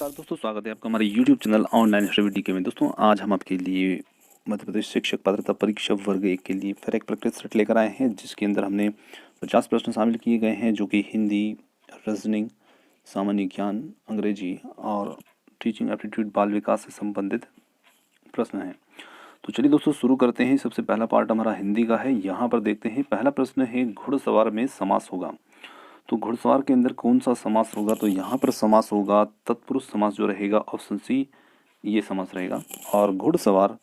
नमस्कार दोस्तों, स्वागत है आपका हमारे YouTube चैनल ऑनलाइन हिस्ट्री के में। दोस्तों आज हम आपके लिए मध्य प्रदेश शिक्षक पात्रता परीक्षा वर्ग 1 के लिए फिर एक प्रैक्टिस सेट लेकर आए हैं, जिसके अंदर हमने 50 प्रश्न शामिल किए गए हैं, जो कि हिंदी, रीजनिंग, सामान्य ज्ञान, अंग्रेजी और टीचिंग एप्टीट्यूड बाल विकास से संबंधित प्रश्न हैं। तो चलिए दोस्तों शुरू करते हैं। सबसे पहला पार्ट हमारा हिंदी का है। यहाँ पर देखते हैं, पहला प्रश्न है घुड़सवार में समास होगा। तो घुड़सवार के अंदर कौन सा समास होगा? तो यहाँ पर समास होगा तत्पुरुष समास जो रहेगा, ऑप्शन सी ये समास रहेगा। और घुड़सवार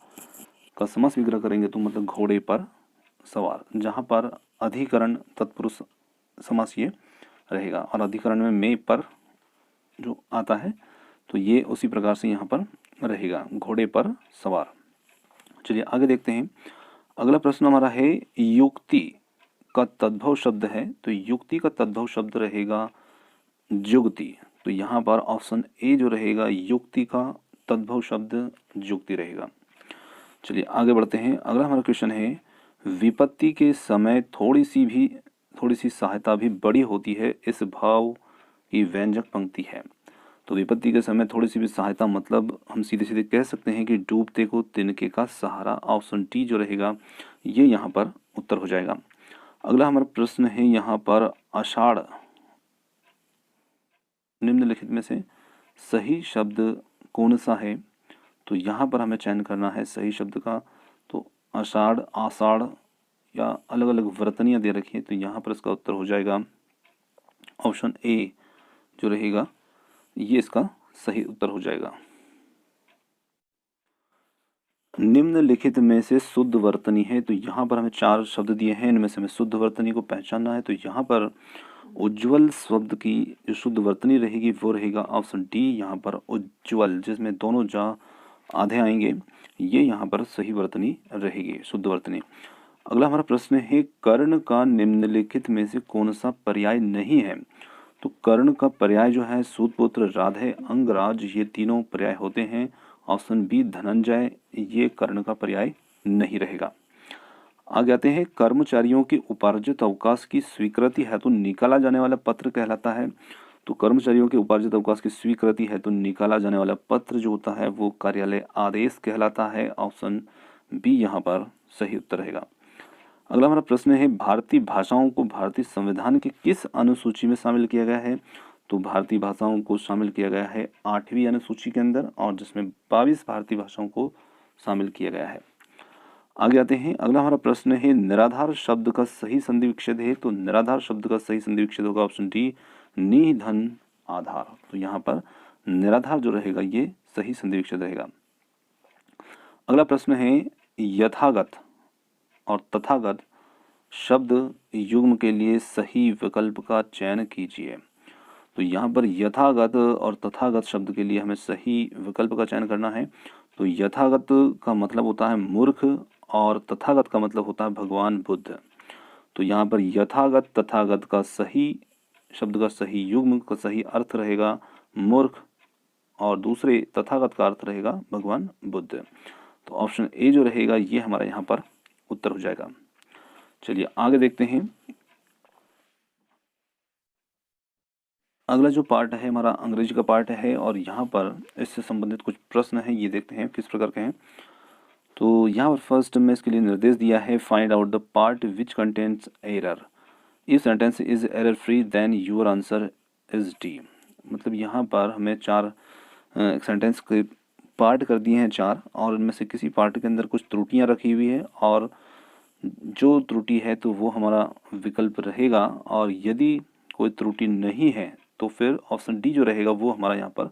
का समास विग्रह करेंगे तो मतलब घोड़े पर सवार, जहाँ पर अधिकरण तत्पुरुष समास ये रहेगा और अधिकरण में मैं पर जो आता है तो ये उसी प्रकार से यहाँ पर रहेगा, घोड़े पर सवार। चलिए आगे देखते हैं। अगला प्रश्न हमारा है युक्ति का तद्भव शब्द है। तो युक्ति का तद्भव शब्द रहेगा जुगति। तो यहाँ पर ऑप्शन ए जो रहेगा, युक्ति का तद्भव शब्द जुगति रहेगा। चलिए आगे बढ़ते हैं। अगला हमारा क्वेश्चन है विपत्ति के समय थोड़ी सी सहायता भी बड़ी होती है, इस भाव की व्यंजक पंक्ति है। तो विपत्ति के समय थोड़ी सी भी सहायता मतलब हम सीधे सीधे कह सकते हैं कि डूबते को तिनके का सहारा। ऑप्शन टी जो रहेगा ये यहाँ पर उत्तर हो जाएगा। अगला हमारा प्रश्न है यहाँ पर आषाढ़ निम्नलिखित में से सही शब्द कौन सा है? तो यहाँ पर हमें चयन करना है सही शब्द का। तो आषाढ़, आषाढ़ या अलग अलग वर्तनियाँ दे रखी है, तो यहाँ पर इसका उत्तर हो जाएगा ऑप्शन ए जो रहेगा ये इसका सही उत्तर हो जाएगा। निम्नलिखित में से शुद्ध वर्तनी है। तो यहाँ पर हमें 4 शब्द दिए हैं, इनमें से हमें शुद्ध वर्तनी को पहचानना है। तो यहाँ पर उज्ज्वल शब्द की जो शुद्ध वर्तनी रहेगी वो रहेगा ऑप्शन डी, यहाँ पर उज्ज्वल, जिसमें दोनों जा आधे आएंगे, ये यहाँ पर सही वर्तनी रहेगी, शुद्ध वर्तनी। अगला हमारा प्रश्न है कर्ण का निम्नलिखित में से कौन सा पर्याय नहीं है? तो कर्ण का पर्याय जो है सूतपुत्र, राधे, अंगराज, ये तीनों पर्याय होते हैं। ऑप्शन बी धनंजय ये कर्ण का पर्याय नहीं रहेगा। आगे आते हैं कर्मचारियों के उपार्जित अवकाश की स्वीकृति हेतु निकाला जाने वाला पत्र कहलाता है। तो कर्मचारियों के उपार्जित अवकाश की स्वीकृति हेतु निकाला जाने वाला पत्र जो होता है वो कार्यालय आदेश कहलाता है। ऑप्शन बी यहाँ पर सही उत्तर रहेगा। अगला हमारा प्रश्न है भारतीय भाषाओं को भारतीय संविधान की किस अनुसूची में शामिल किया गया है? तो भारतीय भाषाओं को शामिल किया गया है 8वीं अनुसूची के अंदर, और जिसमें 22 भारतीय भाषाओं को शामिल किया गया है। आगे आते हैं। अगला हमारा प्रश्न है निराधार शब्द का सही संधि विच्छेद है। तो निराधार शब्द का सही संधि विच्छेद होगा ऑप्शन डी, नि धन आधार। तो यहाँ पर निराधार जो रहेगा ये सही संधि विच्छेद रहेगा। अगला प्रश्न है यथागत और तथागत शब्द युग्म के लिए सही विकल्प का चयन कीजिए। तो यहाँ पर यथागत और तथागत शब्द के लिए हमें सही विकल्प का चयन करना है। तो यथागत का मतलब होता है मूर्ख और तथागत का मतलब होता है भगवान बुद्ध। तो यहाँ पर यथागत तथागत का सही शब्द का सही युग्म का सही अर्थ रहेगा मूर्ख, और दूसरे तथागत का अर्थ रहेगा भगवान बुद्ध। तो ऑप्शन ए जो रहेगा ये हमारा यहाँ पर उत्तर हो जाएगा। चलिए आगे देखते हैं। अगला जो पार्ट है हमारा अंग्रेजी का पार्ट है, और यहाँ पर इससे संबंधित कुछ प्रश्न हैं, ये देखते हैं किस प्रकार के हैं। तो यहाँ पर फर्स्ट में इसके लिए निर्देश दिया है find out the part which contains error, if sentence is error free then your answer is D. मतलब यहाँ पर हमें 4 सेंटेंस के पार्ट कर दिए हैं 4, और इनमें से किसी पार्ट के अंदर कुछ त्रुटियाँ रखी हुई है, और जो त्रुटि है तो वो हमारा विकल्प रहेगा, और यदि कोई त्रुटि नहीं है तो फिर ऑप्शन डी जो रहेगा वो हमारा यहाँ पर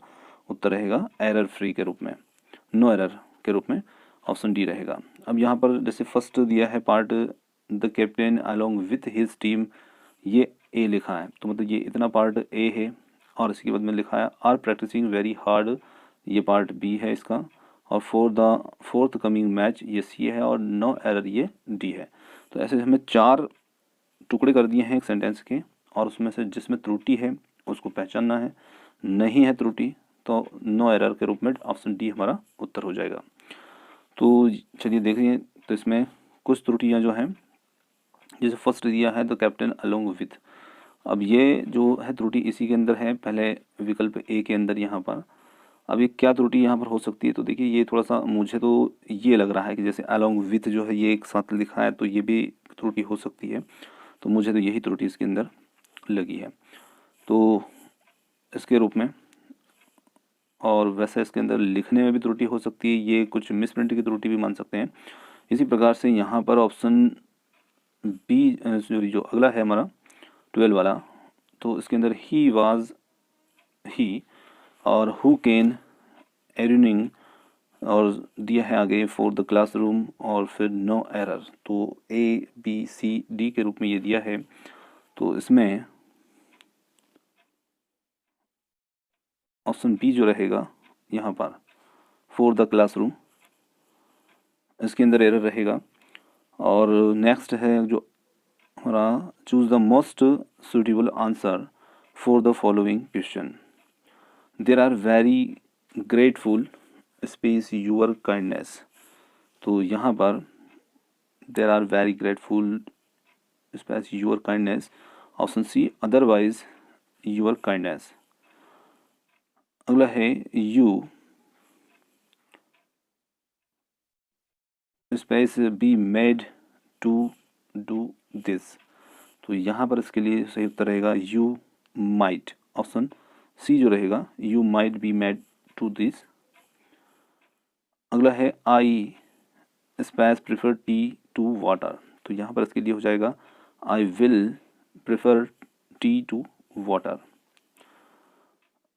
उत्तर रहेगा एरर फ्री के रूप में, नो एरर के रूप में ऑप्शन डी रहेगा। अब यहाँ पर जैसे फर्स्ट दिया है part the captain along with his team, ये ए लिखा है, तो मतलब ये इतना पार्ट ए है, और इसके बाद में लिखा है आर प्रैक्टिसिंग वेरी हार्ड, ये पार्ट बी है इसका, और for the fourth coming match ये सी है, और नो एरर ये डी है। तो ऐसे हमें 4 टुकड़े कर दिए हैं एक सेंटेंस के, और उसमें से जिसमें त्रुटि है उसको पहचानना है, नहीं है त्रुटि तो नो एरर के रूप में ऑप्शन डी हमारा उत्तर हो जाएगा। तो चलिए देखिए, तो इसमें कुछ त्रुटियां जो हैं, जैसे फर्स्ट दिया है द कैप्टन अलोंग विथ, अब ये जो है त्रुटि इसी के अंदर है, पहले विकल्प ए के अंदर यहाँ पर। अब ये क्या त्रुटि यहाँ पर हो सकती है, तो देखिए ये थोड़ा सा मुझे तो ये लग रहा है कि जैसे अलोंग विथ जो है ये एक साथ लिखा है, तो ये भी त्रुटि हो सकती है। तो मुझे तो यही त्रुटि इसके अंदर लगी है, तो इसके रूप में। और वैसे इसके अंदर लिखने में भी त्रुटि हो सकती है, ये कुछ मिसप्रिंट की त्रुटि भी मान सकते हैं। इसी प्रकार से यहाँ पर ऑप्शन बी, सॉरी जो अगला है हमारा 12 वाला, तो इसके अंदर ही वाज ही और हु कैन एरनिंग और दिया है आगे फॉर द क्लासरूम और फिर नो एरर, तो ए बी सी डी के रूप में ये दिया है। तो इसमें ऑप्शन बी जो रहेगा यहाँ पर फॉर द क्लासरूम, इसके अंदर एरर रहेगा। और नेक्स्ट है जो हमारा choose the most suitable answer for the following question. There are very grateful space your kindness, तो यहाँ पर there are very grateful space your kindness, option C otherwise your kindness. अगला है you space be made to do this, तो यहाँ पर इसके लिए सही उत्तर रहेगा यू माइट, ऑप्शन सी जो रहेगा you might be made to this. अगला है I space prefer tea to water, तो यहाँ पर इसके लिए हो जाएगा I will prefer tea to water.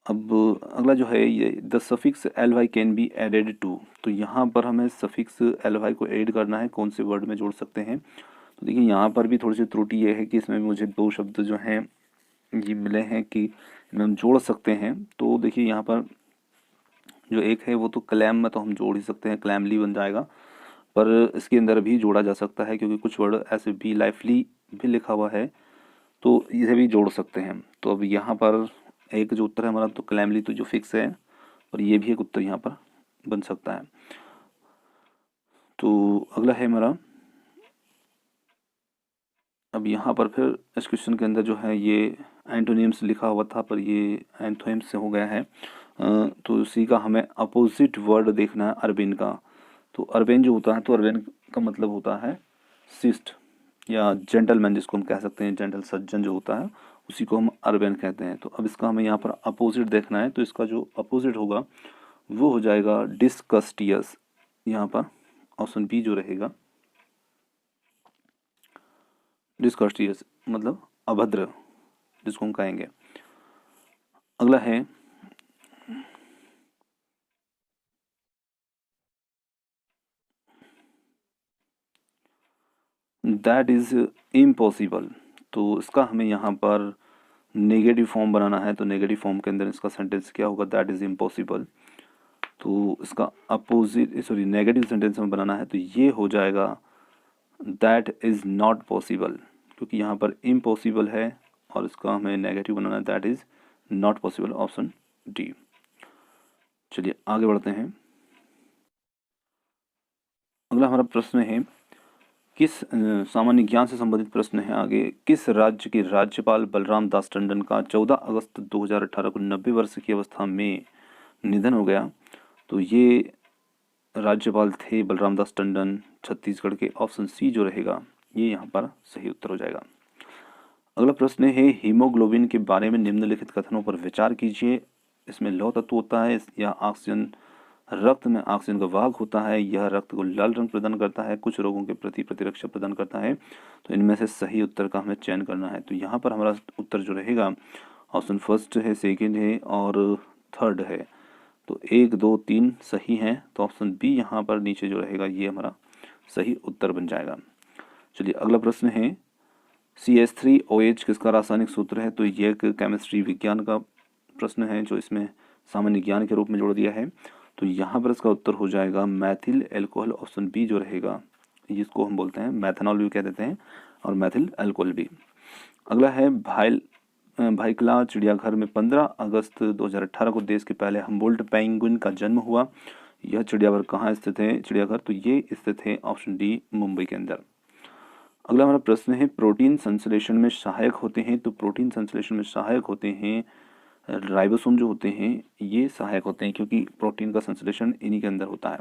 अब अगला जो है ये the suffix L Y can be added to, तो यहाँ पर हमें सफिक्स एल वाई को ऐड करना है, कौन से वर्ड में जोड़ सकते हैं। तो देखिए यहाँ पर भी थोड़ी सी त्रुटि ये है कि इसमें मुझे दो शब्द जो हैं ये मिले हैं कि इनमें हम जोड़ सकते हैं। तो देखिए यहाँ पर जो एक है वो तो क्लैम में तो हम जोड़ ही सकते हैं, क्लैमली बन जाएगा, पर इसके अंदर भी जोड़ा जा सकता है क्योंकि कुछ वर्ड ऐसे भी लाइफली भी लिखा हुआ है, तो इसे भी जोड़ सकते हैं। तो अब यहाँ पर एक जो उत्तर है हमारा तो क्लैमली तो जो फिक्स है, और ये भी एक उत्तर यहाँ पर बन सकता है। तो अगला है हमारा, अब यहाँ पर फिर इस क्वेश्चन के अंदर जो है ये एंटोनिम्स लिखा हुआ था पर ये एंथोनिम्स से हो गया है, तो इसी का हमें अपोजिट वर्ड देखना है अरबेन का। तो अरबेन जो होता है तो अरबेन का मतलब होता है शिष्ट या जेंटलमैन, जिसको हम कह सकते हैं जेंटल सज्जन जो होता है उसी को हम अरबेन कहते हैं। तो अब इसका हमें यहाँ पर अपोजिट देखना है, तो इसका जो अपोजिट होगा वो हो जाएगा डिसकस्टियस, यहाँ पर ऑप्शन बी जो रहेगा डिसकस्टियस मतलब अभद्र जिसको हम कहेंगे। अगला है दैट इज इम्पॉसिबल, तो इसका हमें यहाँ पर नेगेटिव फॉर्म बनाना है। तो नेगेटिव फॉर्म के अंदर इसका सेंटेंस क्या होगा, दैट इज इम्पॉसिबल। तो इसका अपोजिट सॉरी नेगेटिव सेंटेंस में बनाना है तो ये हो जाएगा दैट इज़ नॉट पॉसिबल, क्योंकि यहाँ पर इम्पॉसिबल है और इसका हमें नेगेटिव बनाना है that is not possible, option D. चलिए आगे बढ़ते हैं। अगला हमारा प्रश्न है किस सामान्य ज्ञान से संबंधित प्रश्न है आगे, किस राज्य के राज्यपाल बलराम दास टंडन का 14 अगस्त 2018 को 90 वर्ष की अवस्था में निधन हो गया। तो ये राज्यपाल थे बलराम दास टंडन छत्तीसगढ़ के, ऑप्शन सी जो रहेगा ये यहाँ पर सही उत्तर हो जाएगा। अगला प्रश्न है हीमोग्लोबिन के बारे में निम्नलिखित कथनों पर विचार कीजिए। इसमें लौह तत्व होता है या ऑक्सीजन, रक्त में ऑक्सीजन का वाहक होता है, यह रक्त को लाल रंग प्रदान करता है, कुछ रोगों के प्रति प्रतिरक्षा प्रदान करता है। तो इनमें से सही उत्तर का हमें चयन करना है। तो यहाँ पर हमारा उत्तर जो रहेगा ऑप्शन फर्स्ट है, सेकेंड है और थर्ड है। तो 1 2 3 सही हैं, तो ऑप्शन बी यहाँ पर नीचे जो रहेगा ये हमारा सही उत्तर बन जाएगा। चलिए अगला प्रश्न है CH3OH किसका रासायनिक सूत्र है। तो ये एक केमिस्ट्री विज्ञान का प्रश्न है जो इसमें सामान्य ज्ञान के रूप में जोड़ दिया है। तो यहाँ पर इसका उत्तर हो जाएगा मैथिल एल्कोहल, ऑप्शन बी जो रहेगा, जिसको हम बोलते हैं मैथनॉल भी कह देते हैं और मैथिल एल्कोहल भी। अगला है भाईकला चिड़ियाघर में 15 अगस्त 2018 को देश के पहले हम्बोल्ट पेंगुइन का जन्म हुआ। यह चिड़ियाघर कहाँ स्थित है चिड़ियाघर, तो ये स्थित है ऑप्शन डी मुंबई के अंदर। अगला हमारा प्रश्न है प्रोटीन संश्लेषण में सहायक होते हैं। तो प्रोटीन संश्लेषण में सहायक होते हैं राइबोसोम जो होते हैं ये सहायक होते हैं क्योंकि प्रोटीन का संश्लेषण इन्हीं के अंदर होता है।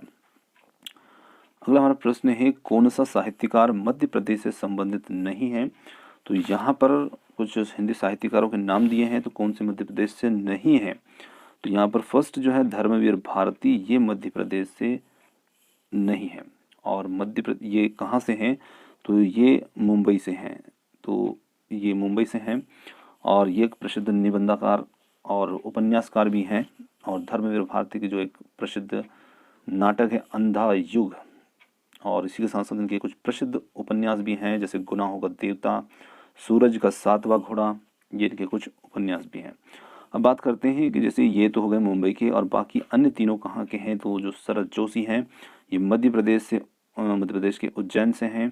अगला हमारा प्रश्न है, कौन सा साहित्यकार मध्य प्रदेश से संबंधित नहीं है? तो यहाँ पर कुछ हिंदी साहित्यकारों के नाम दिए हैं, तो कौन से मध्य प्रदेश से नहीं है? तो यहाँ पर फर्स्ट जो है धर्मवीर भारती, ये मध्य प्रदेश से नहीं है। और ये कहाँ से हैं? तो ये मुंबई से हैं। तो ये मुंबई से हैं और ये एक प्रसिद्ध निबंधकार और उपन्यासकार भी हैं। और धर्मवीर भारती की जो एक प्रसिद्ध नाटक है अंधा युग, और इसी के साथ साथ इनके कुछ प्रसिद्ध उपन्यास भी हैं, जैसे गुनाहों का देवता, सूरज का सातवां घोड़ा, ये इनके कुछ उपन्यास भी हैं। अब बात करते हैं कि जैसे ये तो हो गए मुंबई के, और बाकी अन्य तीनों कहाँ के हैं? तो जो शरद जोशी हैं ये मध्य प्रदेश के उज्जैन से हैं,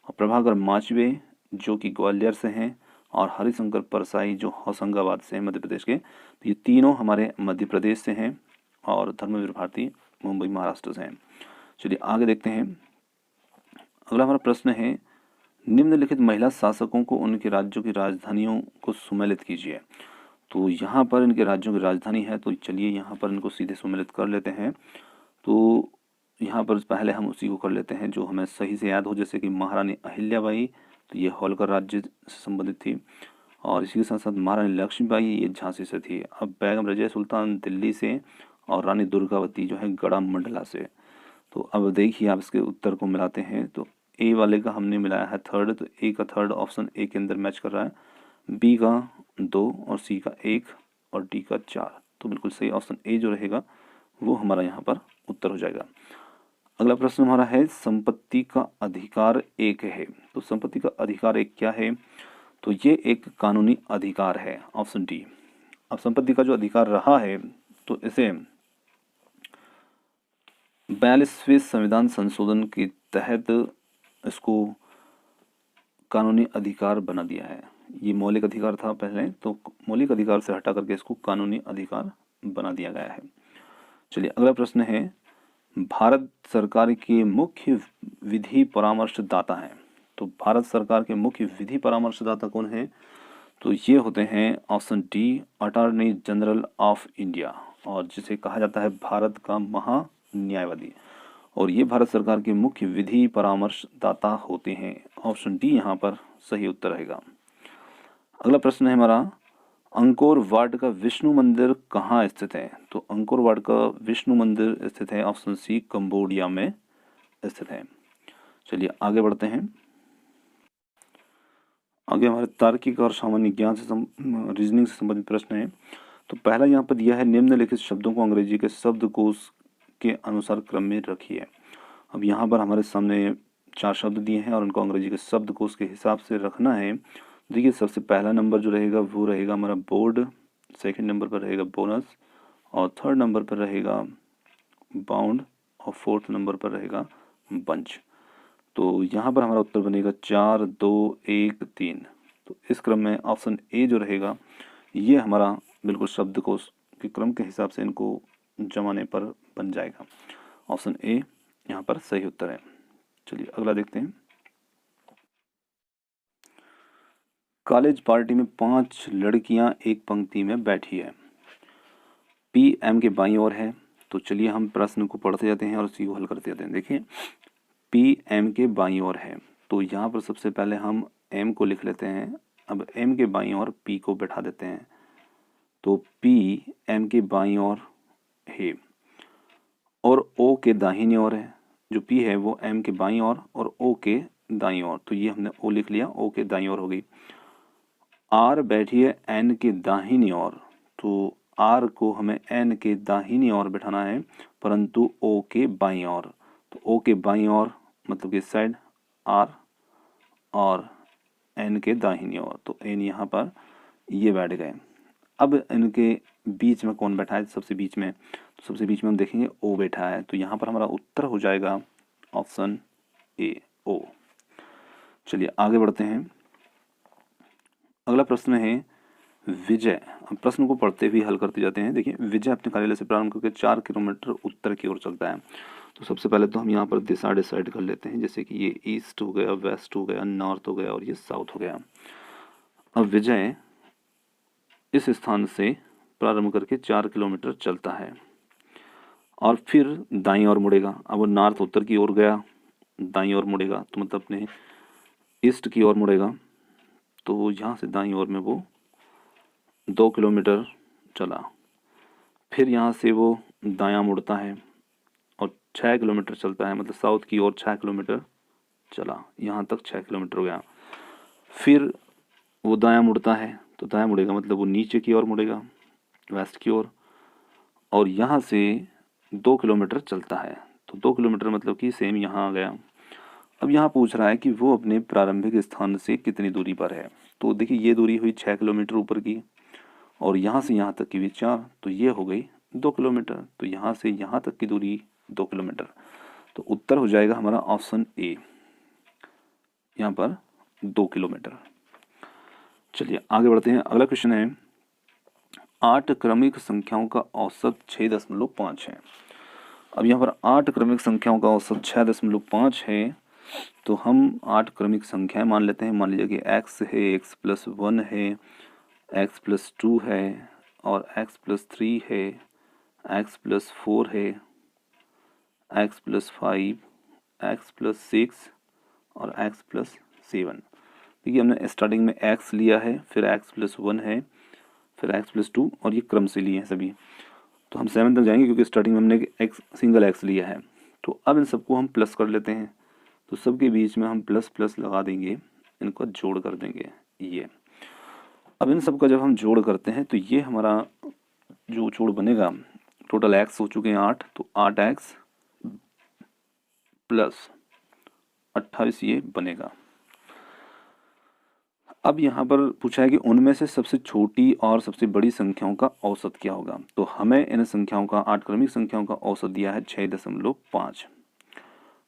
और प्रभाकर माचवे जो कि ग्वालियर से हैं, और हरिशंकर परसाई जो होशंगाबाद से हैं मध्य प्रदेश के। तो ये तीनों हमारे मध्य प्रदेश से हैं, और धर्मवीर भारती मुंबई महाराष्ट्र से हैं। चलिए आगे देखते हैं। अगला हमारा प्रश्न है, निम्नलिखित महिला शासकों को उनके राज्यों की राजधानियों को सुमेलित कीजिए। तो यहाँ पर इनके राज्यों की राजधानी है, तो चलिए यहाँ पर इनको सीधे सम्मिलित कर लेते हैं। तो यहाँ पर पहले हम उसी को कर लेते हैं जो हमें सही से याद हो, जैसे कि महारानी अहिल्याबाई, तो ये होलकर राज्य से संबंधित थी, और इसी के साथ साथ महारानी लक्ष्मीबाई ये झांसी से थी। अब बेगम रजिया सुल्तान दिल्ली से, और रानी दुर्गावती जो है गड़ा मंडला से। तो अब देखिए आप इसके उत्तर को मिलाते हैं, तो ए वाले का हमने मिलाया है थर्ड, तो ए का थर्ड ऑप्शन ए के अंदर मैच कर रहा है, बी का 2 और सी का 1 और डी का 4। तो बिल्कुल सही ऑप्शन ए जो रहेगा वो हमारा यहाँ पर उत्तर हो जाएगा। अगला प्रश्न हमारा है, संपत्ति का अधिकार एक है। तो संपत्ति का अधिकार एक क्या है? तो ये एक कानूनी अधिकार है, ऑप्शन डी। अब संपत्ति का जो अधिकार रहा है तो इसे 42वें संविधान संशोधन के तहत इसको कानूनी अधिकार बना दिया है। ये मौलिक अधिकार था पहले, तो मौलिक अधिकार से हटा करके इसको कानूनी अधिकार बना दिया गया है। चलिए अगला प्रश्न है, भारत सरकार के मुख्य विधि परामर्शदाता हैं। तो भारत सरकार के मुख्य विधि परामर्शदाता कौन है? तो ये होते हैं option D, attorney general of India, और जिसे कहा जाता है भारत का महान्यायवादी, और ये भारत सरकार के मुख्य विधि परामर्शदाता होते हैं। ऑप्शन डी यहाँ पर सही उत्तर रहेगा। अगला प्रश्न है हमारा, अंकोर वाट का विष्णु मंदिर कहाँ स्थित है? तो अंकोर वाट का विष्णु मंदिर स्थित है ऑप्शन सी, कंबोडिया में स्थित है। चलिए आगे बढ़ते हैं। आगे हमारे तार्किक और सामान्य ज्ञान से रीजनिंग से संबंधित प्रश्न है। तो पहला यहाँ पर दिया है, निम्नलिखित शब्दों को अंग्रेजी के शब्दकोश के अनुसार क्रम में रखिए। अब यहाँ पर हमारे सामने 4 शब्द दिए हैं और उनको अंग्रेजी के शब्दकोश के हिसाब से रखना है। देखिए सबसे पहला नंबर जो रहेगा वो रहेगा हमारा बोर्ड, सेकंड नंबर पर रहेगा बोनस, और थर्ड नंबर पर रहेगा बाउंड, और फोर्थ नंबर पर रहेगा बंच। तो यहाँ पर हमारा उत्तर बनेगा 4 2 1 3। तो इस क्रम में ऑप्शन ए जो रहेगा ये हमारा बिल्कुल शब्दकोश के क्रम के हिसाब से इनको जमाने पर बन जाएगा। ऑप्शन ए यहाँ पर सही उत्तर है। चलिए अगला देखते हैं। कॉलेज पार्टी में 5 लड़कियां एक पंक्ति में बैठी है, पी एम के बाईं ओर है। तो चलिए हम प्रश्न को पढ़ते जाते हैं और उसी को हल करते जाते हैं। देखिए पी एम के बाईं ओर है, तो यहाँ पर सबसे पहले हम एम को लिख लेते हैं। अब एम के बाईं ओर पी को बैठा देते हैं, तो पी एम के बाईं ओर है, और ओ के दाहिनी ओर है। जो पी है वो एम के बाईं ओर और ओ के दाईं ओर, तो ये हमने ओ लिख लिया, ओ के दाईं ओर हो गई। आर बैठी है एन के दाहिनी ओर, तो आर को हमें एन के दाहिनी ओर बैठाना है, परंतु ओ के बाईं ओर। तो ओ के बाईं ओर मतलब कि साइड आर, और एन के दाहिनी ओर, तो एन यहाँ पर ये बैठ गए। अब इनके बीच में कौन बैठा है? सबसे बीच में, तो सबसे बीच में हम देखेंगे ओ बैठा है, तो यहाँ पर हमारा उत्तर हो जाएगा ऑप्शन ए, ओ। चलिए आगे बढ़ते हैं। अगला प्रश्न है विजय। अब प्रश्न को पढ़ते हुए हल करते जाते हैं। देखिए विजय अपने कार्यालय से प्रारंभ करके 4 किलोमीटर उत्तर की ओर चलता है। तो सबसे पहले तो हम यहाँ पर दिशा डिसाइड कर लेते हैं, जैसे कि ये ईस्ट हो गया, वेस्ट हो गया, नॉर्थ हो गया, और ये साउथ हो गया। अब विजय इस स्थान से प्रारंभ करके 4 किलोमीटर चलता है और फिर दाईं ओर मुड़ेगा। अब वो नॉर्थ उत्तर की ओर गया, दाईं ओर मुड़ेगा तो मतलब अपने ईस्ट की ओर मुड़ेगा। तो यहाँ से दाईं ओर में वो 2 किलोमीटर चला, फिर यहाँ से वो दायां मुड़ता है और 6 किलोमीटर चलता है, मतलब साउथ की ओर 6 किलोमीटर चला, यहाँ तक 6 किलोमीटर हो गया। फिर वो दायां मुड़ता है, तो दायां मुड़ेगा मतलब वो नीचे की ओर मुड़ेगा, वेस्ट की ओर, और यहाँ से 2 किलोमीटर चलता है। तो 2 किलोमीटर मतलब कि सेम यहाँ आ गया। अब यहाँ पूछ रहा है कि वो अपने प्रारंभिक स्थान से कितनी दूरी पर है। तो देखिए ये दूरी हुई 6 किलोमीटर ऊपर की, और यहाँ से यहाँ तक की भी 4, तो ये हो गई 2 किलोमीटर। तो यहाँ से यहाँ तक की दूरी 2 किलोमीटर। तो उत्तर हो जाएगा हमारा ऑप्शन ए, यहाँ पर 2 किलोमीटर। चलिए आगे बढ़ते हैं। अगला क्वेश्चन है 8 क्रमिक संख्याओं का औसत 6.5 है। अब यहाँ पर 8 क्रमिक संख्याओं का औसत 6.5 है, तो हम 8 क्रमिक संख्याएं मान लेते हैं। मान लीजिए कि x है, x+1 है, x+2 है, और x+3 है, x+4 है, x+5, x+6 और x+7। देखिए हमने स्टार्टिंग में x लिया है, फिर x+1 है, फिर x+2, और ये क्रम से लिए हैं सभी। तो हम 7 तक जाएंगे क्योंकि स्टार्टिंग में हमने x सिंगल x लिया है। तो अब इन सबको हम प्लस कर लेते हैं, तो सबके बीच में हम प्लस प्लस लगा देंगे, इनको जोड़ कर देंगे ये। अब इन सब का जब हम जोड़ करते हैं तो ये हमारा जो जोड़ बनेगा, टोटल x हो चुके हैं 8, तो 8x प्लस 28 ये बनेगा। अब यहाँ पर पूछा है कि उनमें से सबसे छोटी और सबसे बड़ी संख्याओं का औसत क्या होगा। तो हमें इन संख्याओं का, 8 क्रमिक संख्याओं का औसत दिया है 6.5।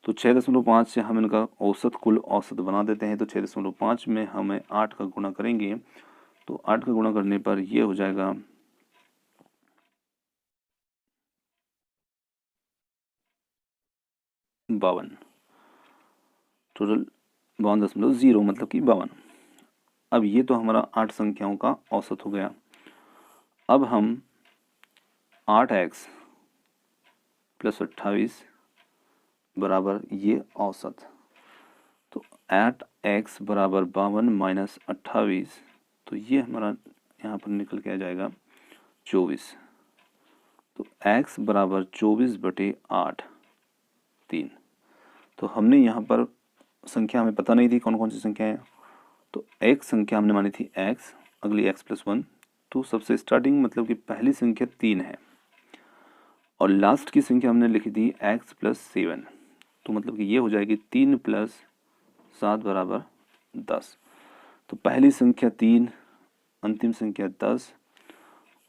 तो 6.5 से हम इनका औसत, कुल औसत बना देते हैं। तो 6.5 में हमें 8 का गुणा करेंगे, तो 8 का गुणा करने पर ये हो जाएगा 52, टोटल 52.0 मतलब कि 52। अब ये तो हमारा 8 संख्याओं का औसत हो गया। अब हम 8x प्लस 28 बराबर ये औसत, तो 8x बराबर 52 माइनस 28, तो ये हमारा यहाँ पर निकल के आ जाएगा 24। तो x बराबर 24/8 3। तो हमने यहाँ पर संख्या हमें पता नहीं थी कौन कौन सी संख्या है, तो एक संख्या हमने मानी थी x, अगली x+1, तो सबसे स्टार्टिंग मतलब कि पहली संख्या 3 है, और लास्ट की संख्या हमने लिखी थी x+7, तो मतलब कि ये हो जाएगी 3 + 7 बराबर 10। तो पहली संख्या 3, अंतिम संख्या 10,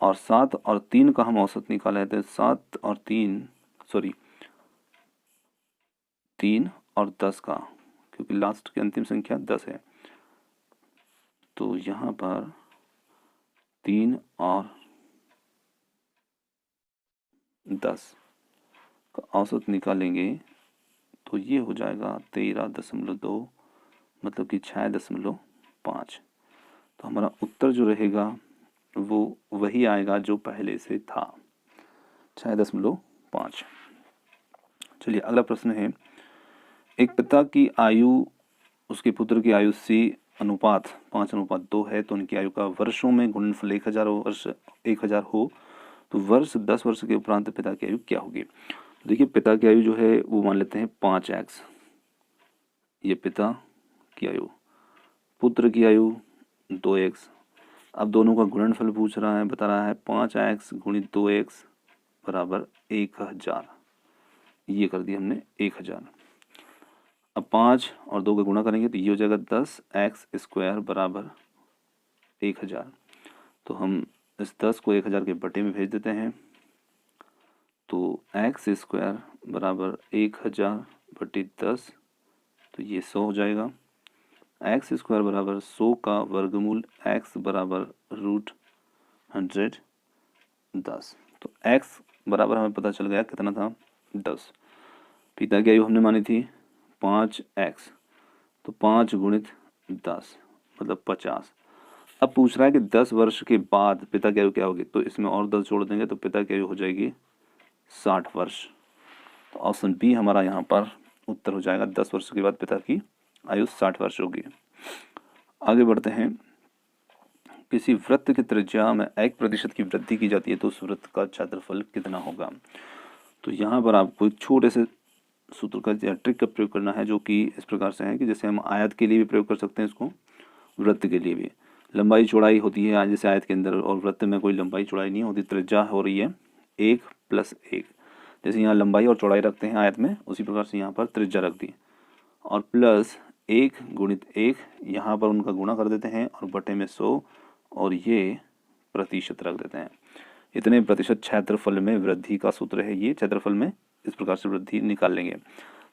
और 7 और 3 का हम औसत निकाले थे। 7 और 3 3 और 10 का, क्योंकि लास्ट की अंतिम संख्या 10 है, तो यहाँ पर 3 और 10 का औसत निकालेंगे तो ये हो जाएगा 13.2, मतलब कि 6.5। तो हमारा उत्तर जो रहेगा वो वही आएगा जो पहले से था, 6.5। चलिए अगला प्रश्न है, एक पिता की आयु उसके पुत्र की आयु से अनुपात 5:2 है, तो उनकी आयु का वर्षों में गुणनफल 1000 हो, तो वर्ष 10 वर्ष के उपरांत पिता की आयु क्या होगी। देखिए पिता की आयु जो है वो मान लेते हैं 5x, ये पिता की आयु, पुत्र की आयु 2x। अब दोनों का गुणनफल पूछ रहा है, बता रहा है 5x गुणित 2x बराबर 1000, ये कर दिया हमने 1000। अब 5 और 2 का गुणा करेंगे तो ये हो जाएगा 10x² बराबर 1000। तो हम इस 10 को 1000 के बटे में भेज देते हैं, तो x² बराबर 1000 बटे 10, तो ये 100 हो जाएगा। x² बराबर 100 का वर्गमूल x बराबर √110। तो x बराबर हमें पता चल गया कितना था, 10। पिता की आयु हमने मानी थी 5x, तो 5 गुणित 10 मतलब 50। अब पूछ रहा है कि 10 वर्ष के बाद पिता की आयु क्या होगी, तो इसमें और 10 जोड़ देंगे तो पिता की आयु हो जाएगी 60 वर्ष। तो ऑप्शन बी हमारा यहाँ पर उत्तर हो जाएगा, 10 वर्ष के बाद पिता की आयु 60 वर्ष होगी। आगे बढ़ते हैं। किसी वृत्त की त्रिज्या में 1% की वृद्धि की जाती है तो उस वृत्त का क्षेत्रफल कितना होगा। तो यहाँ पर आपको एक छोटे से सूत्र का या ट्रिक का प्रयोग करना है, जो कि इस प्रकार से है कि जैसे हम आयत के लिए भी प्रयोग कर सकते हैं इसको, वृत्त के लिए भी। लंबाई चौड़ाई होती है जैसे आयत के अंदर, और वृत्त में कोई लंबाई चौड़ाई नहीं होती, त्रिज्या हो रही है 1 + 1। जैसे यहाँ लंबाई और चौड़ाई रखते हैं आयत में, उसी प्रकार से यहाँ पर त्रिज्या रख दी, और प्लस 1 × 1 यहाँ पर उनका गुणा कर देते हैं और बटे में 100, और ये प्रतिशत रख देते हैं। इतने प्रतिशत क्षेत्रफल में वृद्धि का सूत्र है ये। क्षेत्रफल में इस प्रकार से वृद्धि निकाल लेंगे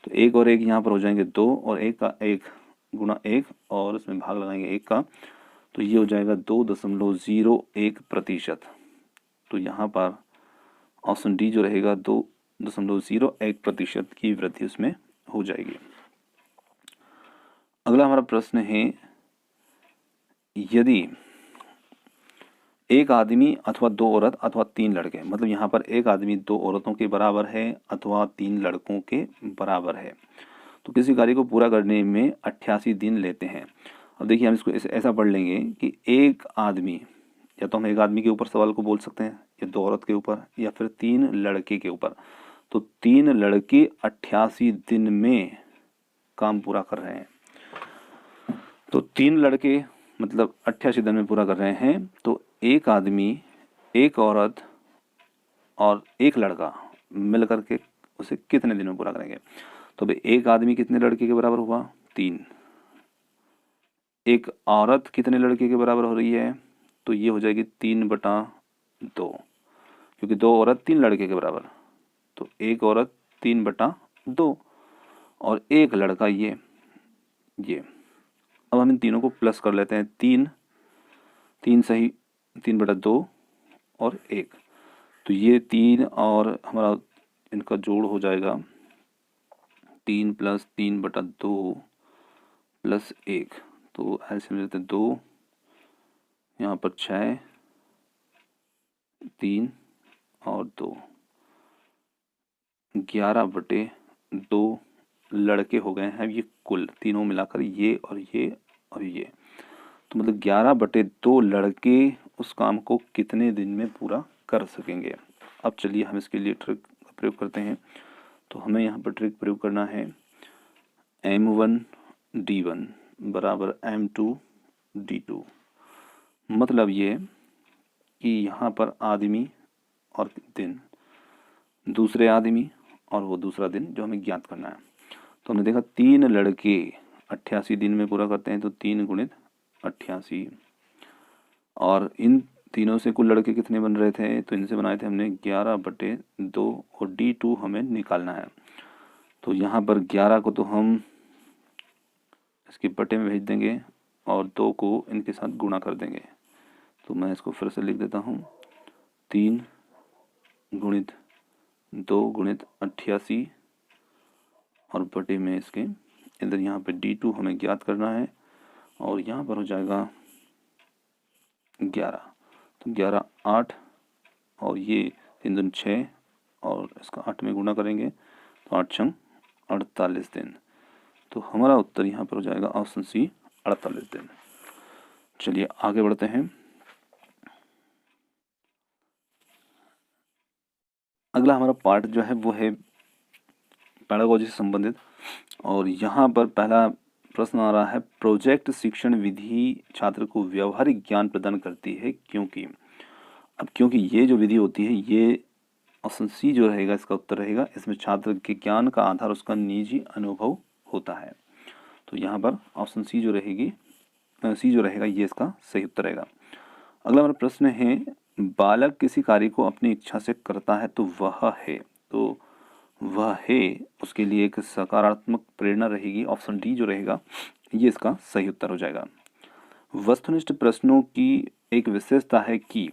तो 1 और 1 यहाँ पर हो जाएंगे 2, और 1 का 1 × 1 और इसमें भाग लगाएंगे 1 का, तो ये हो जाएगा 2.01%। तो यहाँ पर ऑप्शन डी जो रहेगा 2.01% की वृद्धि उसमें हो जाएगी। अगला हमारा प्रश्न है, यदि एक आदमी अथवा 2 औरत अथवा 3 लड़के, मतलब यहाँ पर एक आदमी 2 औरतों के बराबर है अथवा 3 लड़कों के बराबर है, तो किसी कार्य को पूरा करने में 88 दिन लेते हैं। अब देखिए हम इसको ऐसा पढ़ लेंगे कि एक आदमी, या तो हम एक आदमी के ऊपर सवाल को बोल सकते हैं, या 2 औरत के ऊपर, या फिर 3 लड़के के ऊपर। तो 3 लड़के 88 दिन में काम पूरा कर रहे हैं, तो 3 लड़के मतलब 88 दिन में पूरा कर रहे हैं। तो एक आदमी, एक औरत और एक लड़का मिल करके उसे कितने दिन में पूरा करेंगे। तो भाई एक आदमी कितने लड़के के बराबर हुआ, 3। एक औरत कितने लड़के के बराबर हो रही है, तो ये हो जाएगी 3/2, क्योंकि 2 औरत 3 लड़के के बराबर, तो एक औरत 3/2 और एक लड़का ये। अब हम इन तीनों को प्लस कर लेते हैं, 3 सही 3/2 और 1, तो ये 3 और हमारा इनका जोड़ हो जाएगा 3 + 3/2 + 1, तो ऐसे में लेते हैं 2, यहाँ पर 6, 3 और 2, 11/2 लड़के हो गए हैं ये कुल, तीनों मिलाकर, ये और ये और ये। तो मतलब 11/2 लड़के उस काम को कितने दिन में पूरा कर सकेंगे। अब चलिए हम इसके लिए ट्रिक का प्रयोग करते हैं। तो हमें यहाँ पर ट्रिक प्रयोग करना है, M1D1 = M2D2। मतलब ये कि यहाँ पर आदमी और दिन, दूसरे आदमी और वो दूसरा दिन जो हमें ज्ञात करना है। तो हमने देखा 3 लड़के 88 दिन में पूरा करते हैं, तो 3 × 88, और इन तीनों से कुल लड़के कितने बन रहे थे, तो इनसे बनाए थे हमने 11/2, और D2 हमें निकालना है। तो यहाँ पर 11 को तो हम इसके बटे में भेज देंगे और 2 को इनके साथ गुणा कर देंगे। तो मैं इसको फिर से लिख देता हूँ, 3 × 2 × 88 और बटे में इसके इधर यहाँ पे D2 हमें ज्ञात करना है, और यहाँ पर हो जाएगा 11, तो 11 8, और ये 3 दूनी 6, और इसका 8 में गुणा करेंगे तो 8 × 48 दिन। तो हमारा उत्तर यहाँ पर हो जाएगा ऑप्शन सी, 48 दिन। चलिए आगे बढ़ते हैं। अगला हमारा पार्ट जो है वो है पेडागोजी से संबंधित, और यहाँ पर पहला प्रश्न आ रहा है, प्रोजेक्ट शिक्षण विधि छात्र को व्यवहारिक ज्ञान प्रदान करती है क्योंकि। अब क्योंकि ये जो विधि होती है, ये ऑप्शन सी जो रहेगा इसका उत्तर रहेगा, इसमें छात्र के ज्ञान का आधार उसका निजी अनुभव होता है। तो यहाँ पर ऑप्शन सी जो रहेगा ये इसका सही उत्तर रहेगा। अगला हमारा प्रश्न है, बालक किसी कार्य को अपनी इच्छा से करता है तो वह है, तो वह है उसके लिए एक सकारात्मक प्रेरणा रहेगी। ऑप्शन डी जो रहेगा ये इसका सही उत्तर हो जाएगा। वस्तुनिष्ठ प्रश्नों की एक विशेषता है कि,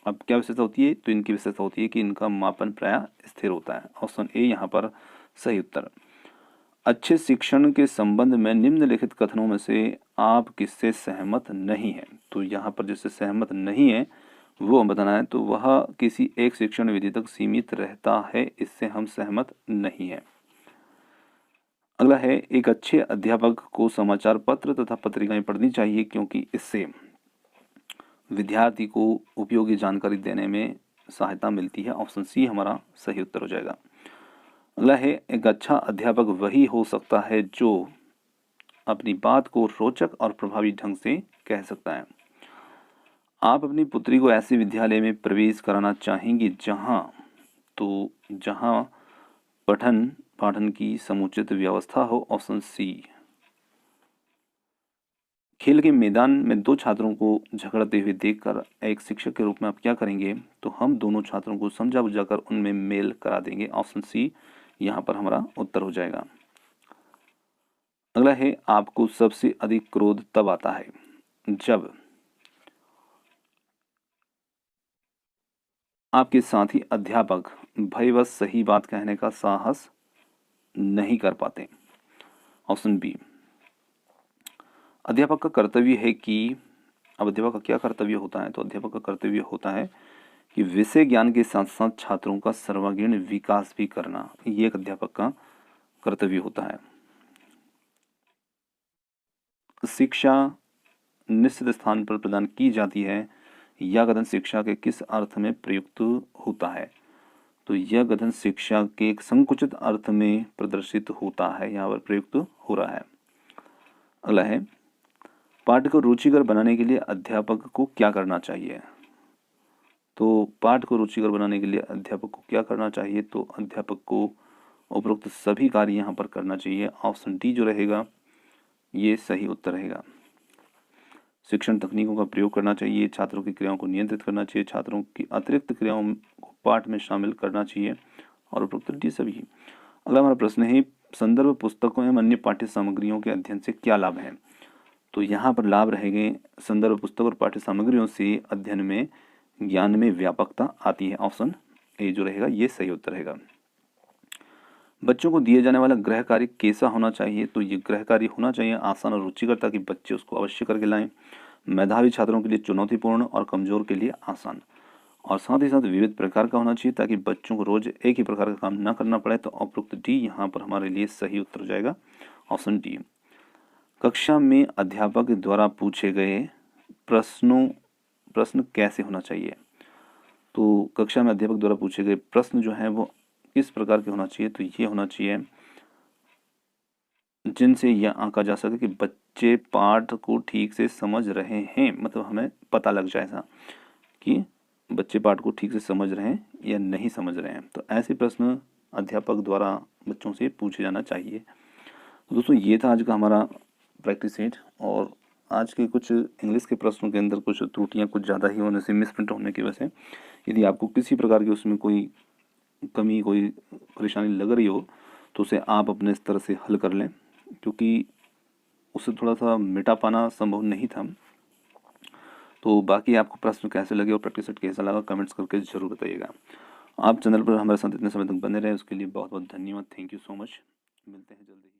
अब क्या विशेषता होती है, तो इनकी विशेषता होती है कि इनका मापन प्रायः स्थिर होता है। ऑप्शन ए यहाँ पर सही उत्तर। अच्छे शिक्षण के संबंध में निम्नलिखित कथनों में से आप किससे सहमत नहीं हैं। तो यहाँ पर जिससे सहमत नहीं है वो बताना है। तो वह किसी एक शिक्षण विधि तक सीमित रहता है, इससे हम सहमत नहीं हैं। अगला है, एक अच्छे अध्यापक को समाचार पत्र तथा पत्रिकाएं पढ़नी चाहिए क्योंकि इससे विद्यार्थी को उपयोगी जानकारी देने में सहायता मिलती है। ऑप्शन सी हमारा सही उत्तर हो जाएगा। अगला है, एक अच्छा अध्यापक वही हो सकता है जो अपनी बात को रोचक और प्रभावी ढंग से कह सकता है। आप अपनी पुत्री को ऐसे विद्यालय में प्रवेश कराना चाहेंगे जहां पठन पाठन की समुचित व्यवस्था हो। Option C. खेल के मैदान में दो छात्रों को झगड़ते हुए देखकर एक शिक्षक के रूप में आप क्या करेंगे? तो हम दोनों छात्रों को समझा बुझाकर उनमें मेल करा देंगे। ऑप्शन सी यहाँ पर हमारा उत्तर हो जाएगा। अगला है, आपको सबसे अधिक क्रोध तब आता है जब आपके साथी अध्यापक भयवश सही बात कहने का साहस नहीं कर पाते। Option B. अध्यापक का कर्तव्य है कि अब अध्यापक का क्या कर्तव्य होता है? तो अध्यापक का कर्तव्य होता है कि विषय ज्ञान के साथ साथ छात्रों का सर्वांगीण विकास भी करना, ये एक अध्यापक का कर्तव्य होता है। शिक्षा निश्चित स्थान पर प्रदान की जाती है, यह कथन शिक्षा के किस अर्थ में प्रयुक्त होता है? तो यह कथन शिक्षा के एक संकुचित अर्थ में प्रदर्शित होता है, यहाँ पर प्रयुक्त हो रहा है। अगला है, पाठ को रुचिकर बनाने के लिए अध्यापक को क्या करना चाहिए? तो पाठ को रुचिकर बनाने के लिए अध्यापक को क्या करना चाहिए? तो अध्यापक को उपरोक्त सभी कार्य यहाँ पर करना चाहिए। ऑप्शन डी जो रहेगा ये सही उत्तर रहेगा। शिक्षण तकनीकों का प्रयोग करना चाहिए, छात्रों की क्रियाओं को नियंत्रित करना चाहिए, छात्रों की अतिरिक्त क्रियाओं को पाठ में शामिल करना चाहिए और उपरोक्त डी सभी। अगला हमारा प्रश्न है, संदर्भ पुस्तकों एवं अन्य पाठ्य सामग्रियों के अध्ययन से क्या लाभ है? तो यहाँ पर लाभ रहेंगे, संदर्भ पुस्तक और पाठ्य सामग्रियों से अध्ययन में ज्ञान में व्यापकता आती है। ऑप्शन ए जो रहेगा ये सही उत्तर रहेगा। बच्चों को दिए जाने वाला गृह कार्य कैसा होना चाहिए? तो ये गृह कार्य होना चाहिए आसान और रुचिकर, ताकि बच्चे उसको अवश्य करके लाएं। मेधावी छात्रों के लिए चुनौतीपूर्ण और कमजोर के लिए आसान, और साथ ही साथ विविध प्रकार का होना चाहिए ताकि बच्चों को रोज एक ही प्रकार का काम ना करना पड़े। तो उपरोक्त डी यहाँ पर हमारे लिए सही उत्तर हो जाएगा। Option D. कक्षा में अध्यापक द्वारा पूछे गए प्रश्न कैसे होना चाहिए? तो कक्षा में अध्यापक द्वारा पूछे गए प्रश्न जो है वो किस प्रकार के होना चाहिए? तो ये होना चाहिए जिनसे यह आंका जा सके कि बच्चे पाठ को ठीक से समझ रहे हैं, मतलब हमें पता लग जाए ऐसा कि बच्चे पाठ को ठीक से समझ रहे हैं या नहीं समझ रहे हैं। तो ऐसे प्रश्न अध्यापक द्वारा बच्चों से पूछे जाना चाहिए। तो दोस्तों ये था आज का हमारा प्रैक्टिस सेट, और आज के कुछ इंग्लिश के प्रश्नों के अंदर कुछ त्रुटियां कुछ ज़्यादा ही होने से, मिसप्रिंट होने की वजह से, यदि आपको किसी प्रकार की उसमें कोई कमी, कोई परेशानी लग रही हो तो उसे आप अपने स्तर से हल कर लें, क्योंकि उसे थोड़ा सा मिटा पाना संभव नहीं था। तो बाकी आपको प्रश्न कैसे लगे और प्रैक्टिस सेट कैसा लगा कमेंट्स करके ज़रूर बताइएगा। आप चैनल पर हमारे साथ इतने समय तक बने रहे उसके लिए बहुत बहुत धन्यवाद। Thank you so much. मिलते हैं जल्दी ही।